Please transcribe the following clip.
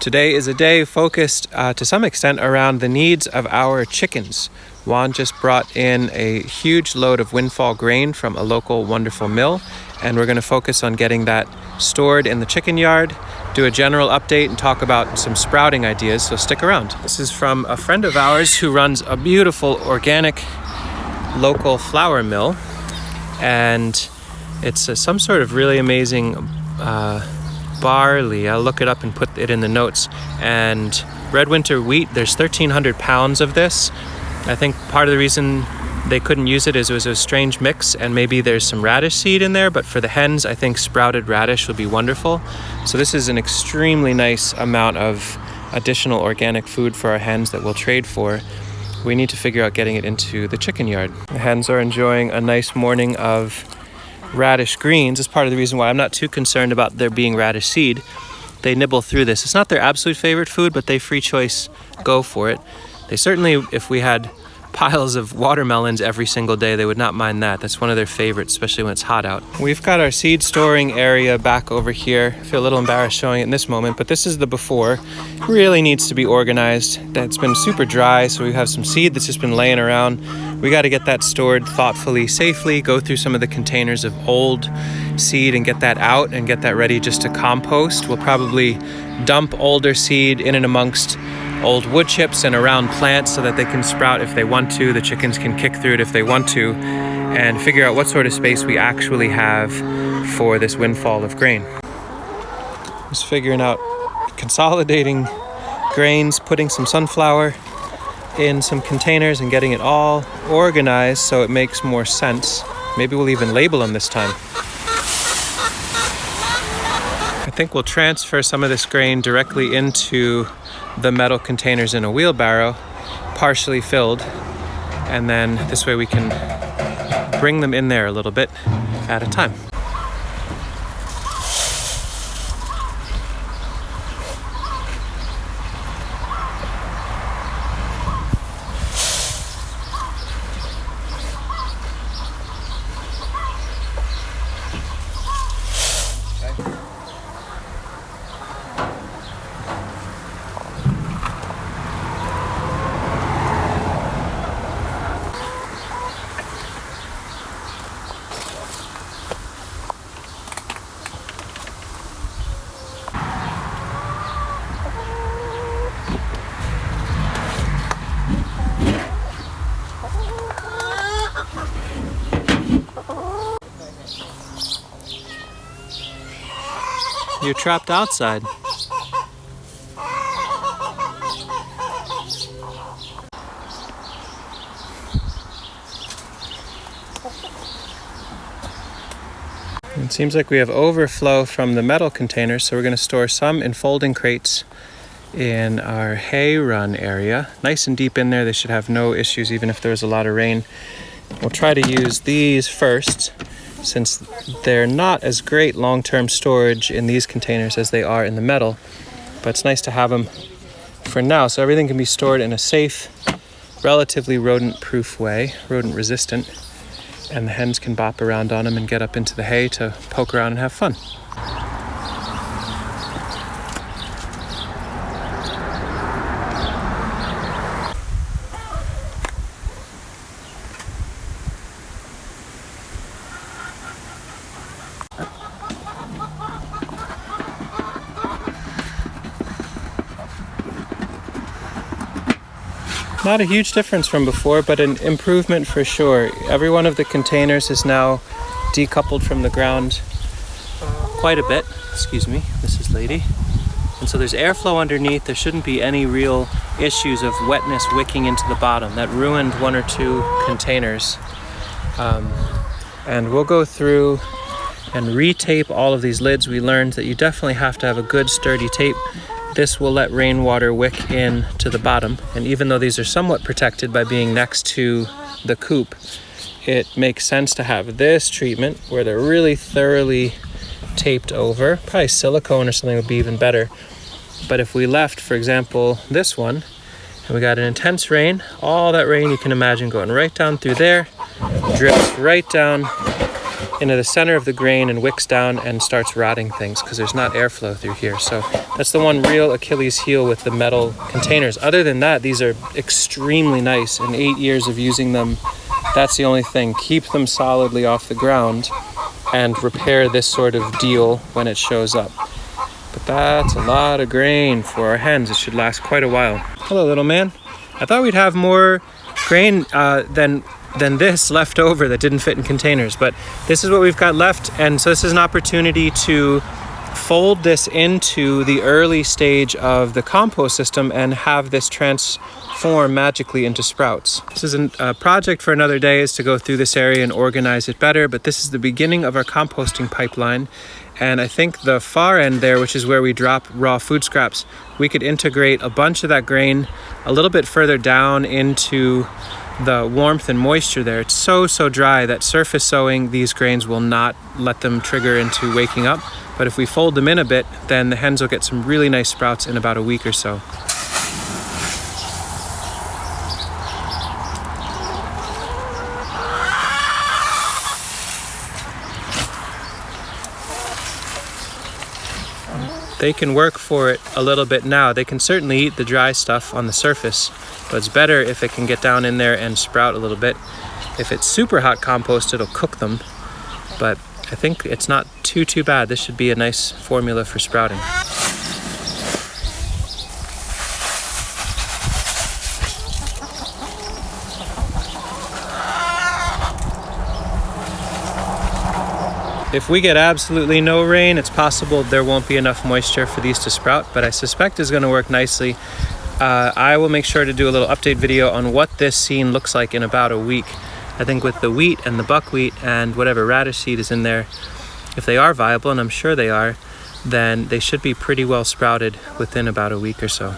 Today is a day focused to some extent around the needs of our chickens. Juan just brought in a huge load of windfall grain from a local wonderful mill, and we're going to focus on getting that stored in the chicken yard, do a general update, and talk about some sprouting ideas, so stick around. This is from a friend of ours who runs a beautiful organic local flour mill, and it's some sort of really amazing barley. I'll look it up and put it in the notes. And red winter wheat, there's 1,300 pounds of this. I think part of the reason they couldn't use it is it was a strange mix, and maybe there's some radish seed in there, but for the hens, I think sprouted radish would be wonderful. So this is an extremely nice amount of additional organic food for our hens that we'll trade for. We need to figure out getting it into the chicken yard. The hens are enjoying a nice morning of radish greens. Is part of the reason why I'm not too concerned about there being radish seed. They nibble through this. It's not their absolute favorite food, but they free choice go for it. They certainly, if we had piles of watermelons every single day, they would not mind that. That's one of their favorites, especially when it's hot out. We've got our seed storing area back over here. I feel a little embarrassed showing it in this moment, but this is the before. It really needs to be organized. It's been super dry, so we have some seed that's just been laying around. We got to get that stored thoughtfully, safely, go through some of the containers of old seed and get that out and get that ready just to compost. We'll probably dump older seed in and amongst old wood chips and around plants so that they can sprout if they want to. The chickens can kick through it if they want to, and figure out what sort of space we actually have for this windfall of grain. Just figuring out consolidating grains, putting some sunflower in some containers and getting it all organized so it makes more sense. Maybe we'll even label them this time. I think we'll transfer some of this grain directly into the metal containers in a wheelbarrow, partially filled, and then this way we can bring them in there a little bit at a time. You're trapped outside. It seems like we have overflow from the metal containers, so we're going to store some in folding crates in our hay run area. Nice and deep in there, they should have no issues even if there's a lot of rain. We'll try to use these first, since they're not as great long-term storage in these containers as they are in the metal, but it's nice to have them for now so everything can be stored in a safe, relatively rodent-proof way, rodent-resistant, and the hens can bop around on them and get up into the hay to poke around and have fun. Not a huge difference from before, but an improvement for sure. Every one of the containers is now decoupled from the ground quite a bit. Excuse me, Mrs. Lady. And so there's airflow underneath. There shouldn't be any real issues of wetness wicking into the bottom. That ruined one or two containers. And we'll go through and retape all of these lids. We learned that you definitely have to have a good sturdy tape. This will let rainwater wick in to the bottom, and even though these are somewhat protected by being next to the coop, it makes sense to have this treatment where they're really thoroughly taped over. Probably silicone or something would be even better. But if we left, for example, this one, and we got an intense rain, all that rain you can imagine going right down through there, drips right down into the center of the grain and wicks down and starts rotting things because there's not airflow through here. So that's the one real Achilles heel with the metal containers. Other than that, these are extremely nice. In 8 years of using them, that's the only thing. Keep them solidly off the ground and repair this sort of deal when it shows up. But that's a lot of grain for our hens. It should last quite a while. Hello, little man. I thought we'd have more grain than this left over that didn't fit in containers, but this is what we've got left. And so this is an opportunity to fold this into the early stage of the compost system and have this transform magically into sprouts. This is a project for another day, is to go through this area and organize it better, but this is the beginning of our composting pipeline. And I think the far end there, which is where we drop raw food scraps, we could integrate a bunch of that grain a little bit further down into the warmth and moisture there. It's so dry that surface sowing these grains will not let them trigger into waking up. But if we fold them in a bit, then the hens will get some really nice sprouts in about a week or so. They can work for it a little bit now. They can certainly eat the dry stuff on the surface, but it's better if it can get down in there and sprout a little bit. If it's super hot compost, it'll cook them, but I think it's not too bad. This should be a nice formula for sprouting. If we get absolutely no rain, it's possible there won't be enough moisture for these to sprout, but I suspect it's going to work nicely. I will make sure to do a little update video on what this scene looks like in about a week. I think with the wheat and the buckwheat and whatever radish seed is in there, if they are viable, and I'm sure they are, then they should be pretty well sprouted within about a week or so.